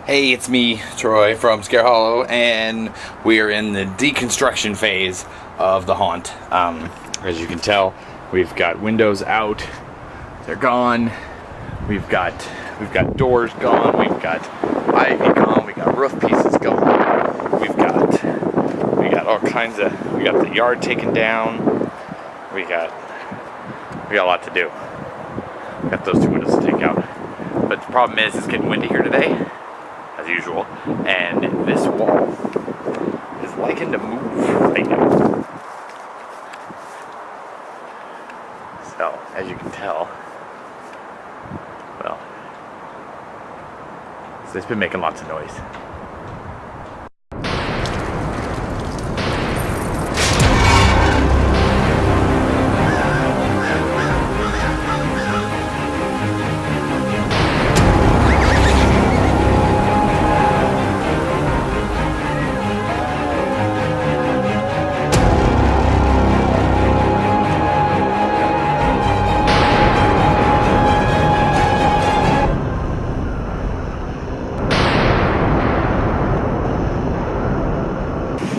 Hey, it's me, Troy from Scare Hollow, and we are in the deconstruction phase of the haunt. As you can tell, we've got windows out; they're gone. We've got doors gone. We've got ivy gone. We got roof pieces gone. We got all kinds of. We got the yard taken down. We got a lot to do. We got those two windows to take out. But the problem is, it's getting windy here today, as usual, and this wall is liking to move right now. So, as you can tell, well, so it's been making lots of noise.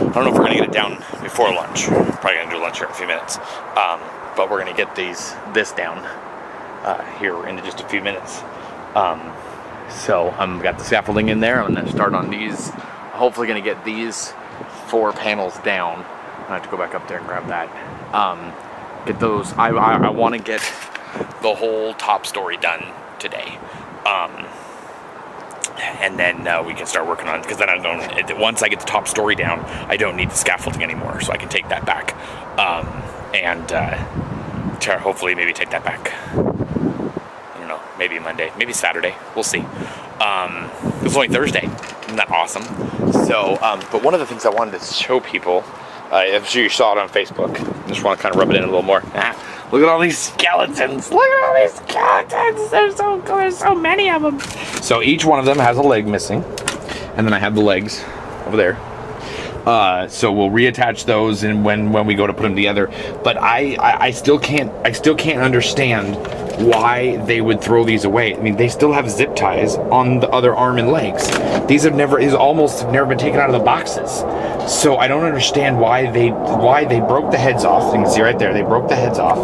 I don't know if we're going to get it down before lunch. Probably going to do lunch here in a few minutes. But we're going to get this down here in just a few minutes. So I've got the scaffolding in there. I'm going to start on these. Hopefully going to get these 4 panels down. I have to go back up there and grab that. Get those. I want to get the whole top story done today. And then we can start working on, because then once I get the top story down, I don't need the scaffolding anymore, so I can take that back, and hopefully maybe take that back, I don't know, maybe Monday, maybe Saturday, we'll see. It's only Thursday, isn't that awesome? So, but one of the things I wanted to show people, I'm sure you saw it on Facebook, just want to kind of rub it in a little more. Look at all these skeletons. Look at all these skeletons. There's so many of them. So each one of them has a leg missing. And then I have the legs over there. So we'll reattach those and when we go to put them together. But I still can't understand why they would throw these away. I mean, they still have zip ties on the other arm and legs. These almost never been taken out of the boxes. So I don't understand why they broke the heads off. You can see right there, they broke the heads off.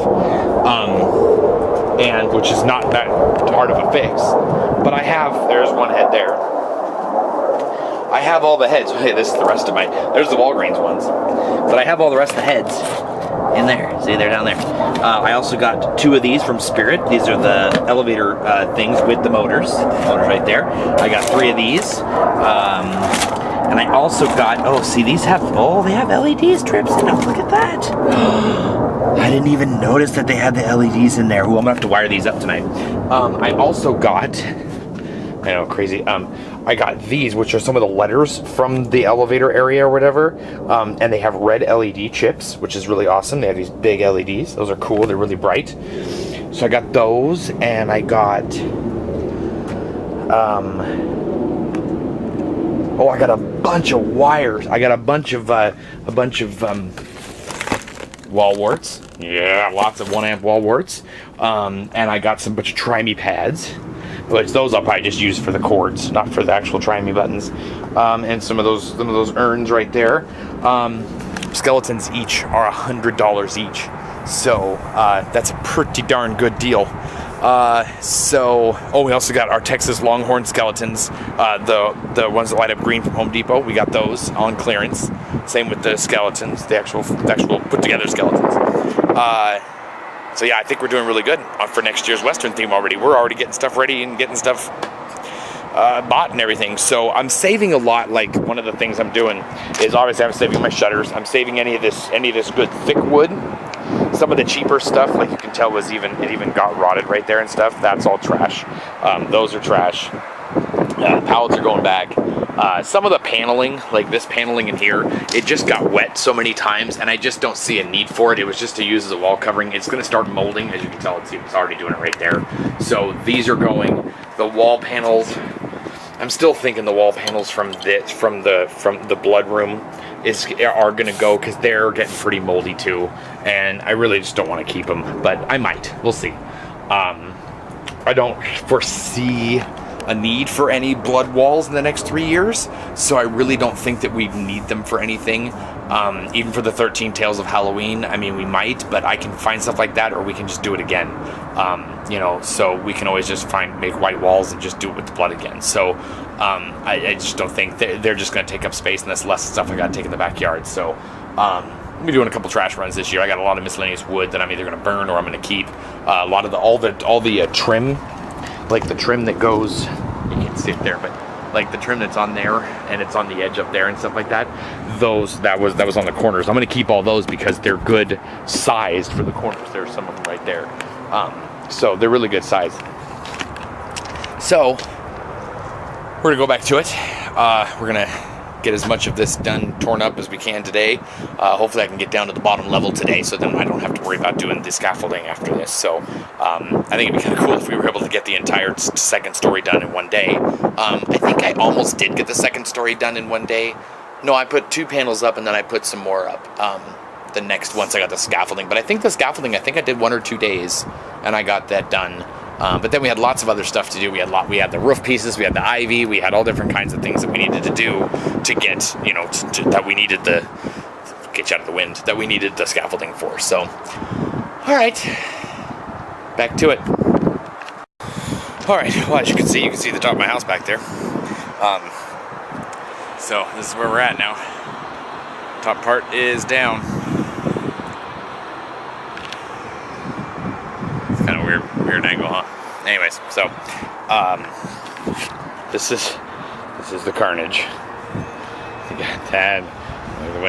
And which is not that hard of a fix. But there's one head there. I have all the heads. Hey, this is the rest of there's the Walgreens ones. But I have all the rest of the heads in there. See, they're down there. I also got 2 of these from Spirit. These are the elevator things with the motors. Motors right there. I got 3 of these. And I also got, they have LED strips in them. Look at that. I didn't even notice that they had the LEDs in there. Ooh, I'm gonna have to wire these up tonight. I also got, I know, crazy. I got these, which are some of the letters from the elevator area or whatever. And they have red LED chips, which is really awesome. They have these big LEDs. Those are cool. They're really bright. So I got those, and I got, I got a bunch of wires. I got a bunch of wall warts. Yeah, lots of 1 amp wall warts. And I got some bunch of try-me pads, which those I'll probably just use for the cords, not for the actual try-me buttons. And some of those urns right there. Skeletons each are $100 each. So that's a pretty darn good deal. We also got our Texas Longhorn skeletons, the ones that light up green from Home Depot. We got those on clearance. Same with the skeletons, the actual put together skeletons. So yeah, I think we're doing really good for next year's Western theme already. We're already getting stuff ready and getting stuff bought and everything. So I'm saving a lot. Like, one of the things I'm doing is, obviously, I'm saving my shutters. I'm saving any of this good thick wood. Some of the cheaper stuff, like you can tell, it even got rotted right there and stuff. That's all trash. Those are trash. Pallets are going back. Some of the paneling, like this paneling in here, it just got wet so many times, and I just don't see a need for it. It was just to use as a wall covering. It's going to start molding, as you can tell. It's already doing it right there. So these are going. The wall panels, I'm still thinking the wall panels from the blood room are going to go, because they're getting pretty moldy too, and I really just don't want to keep them, but I might. We'll see. I don't foresee a need for any blood walls in the next 3 years, so I really don't think that we need them for anything. Even for the 13 Tales of Halloween, I mean, we might, but I can find stuff like that, or we can just do it again. So we can always just make white walls and just do it with the blood again. So I just don't think they're just going to take up space, and that's less stuff I got to take in the backyard. So I'm be doing a couple trash runs this year. I got a lot of miscellaneous wood that I'm either going to burn or I'm going to keep. A lot of all the trim, like the trim that goes, you can't see it there, but like the trim that's on there and it's on the edge up there and stuff like that. That was on the corners. I'm going to keep all those because they're good sized for the corners. There's some of them right there. So they're really good size. So we're gonna go back to it. We're gonna get as much of this torn up as we can today. Hopefully I can get down to the bottom level today, so then I don't have to worry about doing the scaffolding after this. So I think it'd be kind of cool if we were able to get the entire second story done in one day. I think I almost did get the second story done in one day. No, I put 2 panels up and then I put some more up. The next, once I got the scaffolding. But I think the scaffolding, I did 1 or 2 days and I got that done. But then we had lots of other stuff to do. We had the roof pieces, we had the ivy, we had all different kinds of things that we needed to do to get, that we needed get you out of the wind, that we needed the scaffolding for. So, all right, back to it. All right, well, as you can see the top of my house back there. So this is where we're at now. Top part is down. It's kind of weird angle, huh? Anyways, so this is the carnage. You got that.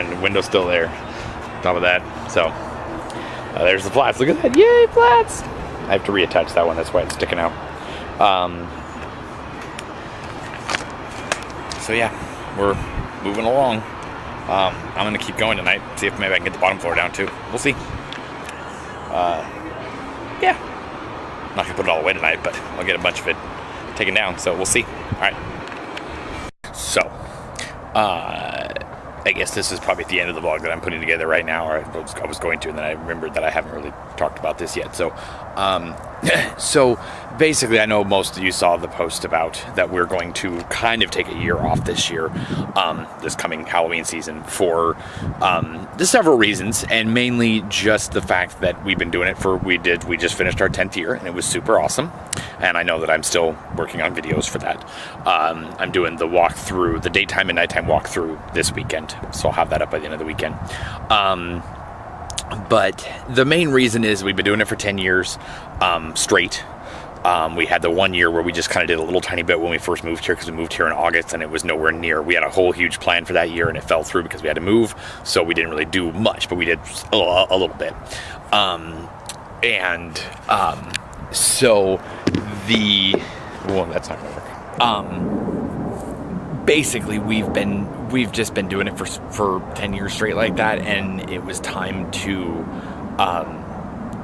The window's still there. Top of that. So there's the flats. Look at that! Yay, flats! I have to reattach that one. That's why it's sticking out. So yeah, we're moving along. I'm gonna keep going tonight. See if maybe I can get the bottom floor down too. We'll see. Yeah. I'm not gonna put it all away tonight, but I'll get a bunch of it taken down, so we'll see. Alright. So, I guess this is probably at the end of the vlog that I'm putting together right now, or I was going to, and then I remembered that I haven't really talked about this yet. So, so basically, I know most of you saw the post about that we're going to kind of take a year off this year, this coming Halloween season for several reasons, and mainly just the fact that we've been doing it we just finished our 10th year, and it was super awesome. And I know that I'm still working on videos for that. I'm doing the walkthrough, the daytime and nighttime walkthrough this weekend, so I'll have that up by the end of the weekend. But the main reason is we've been doing it for 10 years straight. We had the 1 year where we just kind of did a little tiny bit when we first moved here, because we moved here in August and it was nowhere near. We had a whole huge plan for that year and it fell through because we had to move, so we didn't really do much, but we did a little bit. So that's not gonna work. Basically, we've just been doing it for 10 years straight like that, and it was time to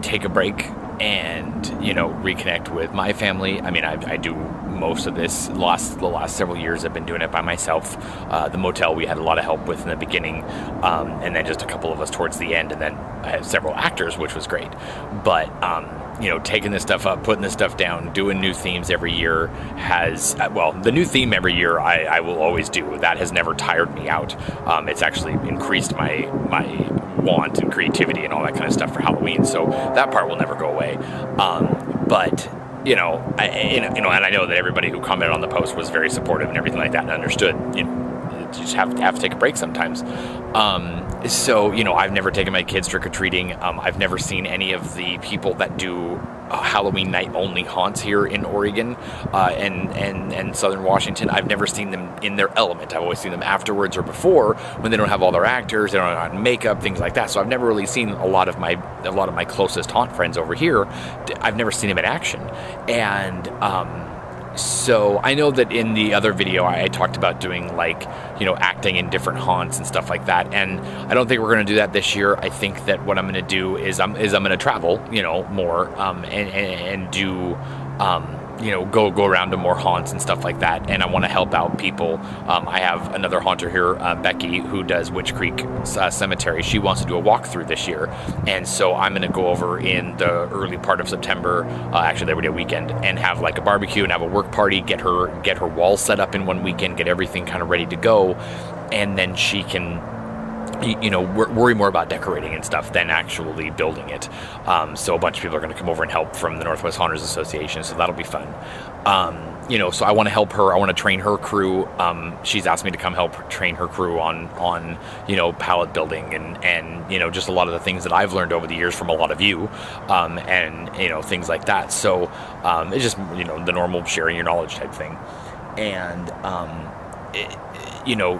take a break and reconnect with my family. I mean, I do most of this. The last several years I've been doing it by myself. The motel we had a lot of help with in the beginning, and then just a couple of us towards the end, and then I had several actors, which was great. But taking this stuff up, putting this stuff down, doing new themes every year the new theme every year I will always do. That has never tired me out. It's actually increased my want and creativity and all that kind of stuff for Halloween, so that part will never go away. But and I know that everybody who commented on the post was very supportive and everything like that, and understood, you just have to take a break sometimes. So, I've never taken my kids trick-or-treating. I've never seen any of the people that do Halloween night only haunts here in Oregon and Southern Washington. I've never seen them in their element. I've always seen them afterwards or before, when they don't have all their actors, they don't have makeup, things like that. So I've never really seen a lot of my closest haunt friends over here. I've never seen them in action. And so I know that in the other video I talked about doing acting in different haunts and stuff like that, and I don't think we're going to do that this year. I think that what I'm going to do is I'm going to travel more and do go around to more haunts and stuff like that, and I want to help out people. I have another haunter here, Becky, who does Witch Creek Cemetery. She wants to do a walkthrough this year, and so I'm going to go over in the early part of September, actually Labor Day weekend, and have like a barbecue and have a work party, get her wall set up in one weekend, get everything kind of ready to go, and then she can worry more about decorating and stuff than actually building it. So a bunch of people are going to come over and help from the Northwest Haunters Association, so that'll be fun. So I want to help her. I want to train her crew. She's asked me to come help train her crew on pallet building and just a lot of the things that I've learned over the years from a lot of you, and things like that. So it's just the normal sharing your knowledge type thing, and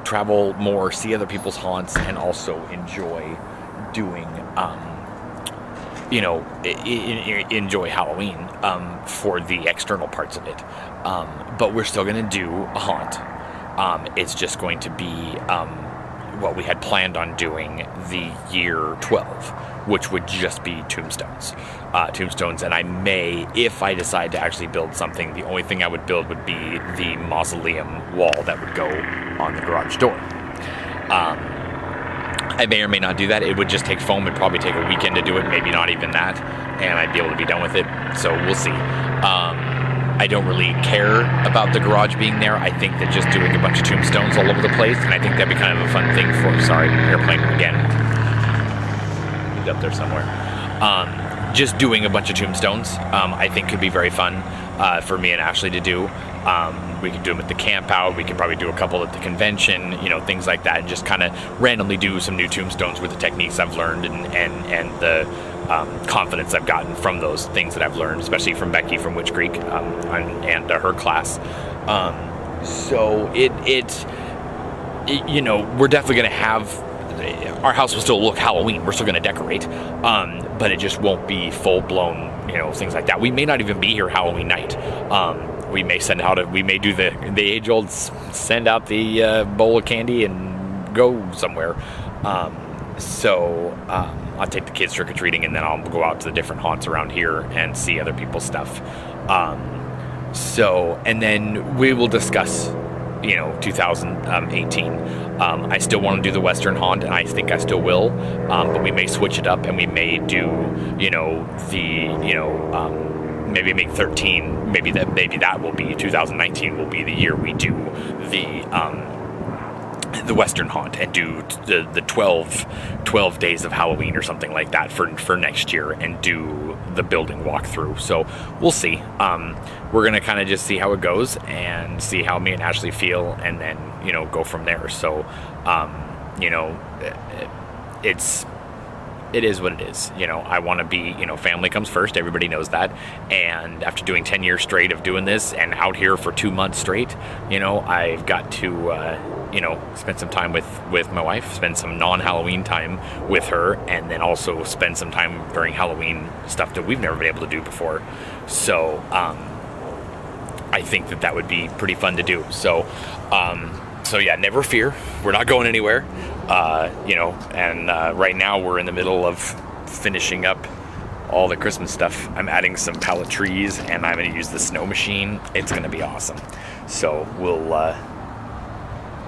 travel more, see other people's haunts, and also enjoy doing, enjoy Halloween for the external parts of it. But we're still going to do a haunt. It's just going to be what we had planned on doing the year 12, which would just be tombstones. And I may, if I decide to actually build something, the only thing I would build would be the mausoleum wall that would go on the garage door. I may or may not do that. It would just take foam. It'd probably take a weekend to do it, maybe not even that, and I'd be able to be done with it. So we'll see. I don't really care about the garage being there. I think that just doing a bunch of tombstones all over the place, and I think that'd be kind of a fun thing for, airplane again. He's up there somewhere. Just doing a bunch of tombstones, I think could be very fun for me and Ashley to do. We could do them at the camp out. We could probably do a couple at the convention, things like that, and just kind of randomly do some new tombstones with the techniques I've learned and the confidence I've gotten from those things that I've learned, especially from Becky from Witch Creek and her class. So we're definitely going to have. Our house will still look Halloween. We're still going to decorate, but it just won't be full-blown, things like that. We may not even be here Halloween night. We may do the age-old send out the bowl of candy and go somewhere. I'll take the kids trick-or-treating, and then I'll go out to the different haunts around here and see other people's stuff. And then we will discuss 2018. I still want to do the Western Haunt, and I think I still will, but we may switch it up, and we may do, maybe make 13, maybe that will be, 2019 will be the year we do the Western Haunt and do the 12 days of Halloween or something like that for next year, and do the building walkthrough. So we'll see. We're going to kind of just see how it goes and see how me and Ashley feel, and then, go from there. So, it is what it is. I want to be, family comes first. Everybody knows that. And after doing 10 years straight of doing this and out here for 2 months straight, I've got to, spend some time with my wife, spend some non-Halloween time with her, and then also spend some time during Halloween stuff that we've never been able to do before. So, I think that would be pretty fun to do. So yeah, never fear. We're not going anywhere. Right now we're in the middle of finishing up all the Christmas stuff. I'm adding some pallet trees, and I'm going to use the snow machine. It's going to be awesome. So we'll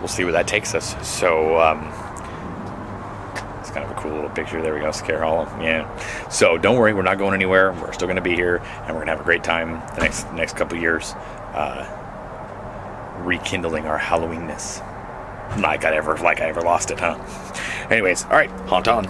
see where that takes us. So it's kind of a cool little picture. There we go, Scare Hollow. Yeah. So don't worry, we're not going anywhere. We're still going to be here, and we're going to have a great time the next couple of years, rekindling our Halloweenness. Like I ever lost it, huh? Anyways, all right, haunt on.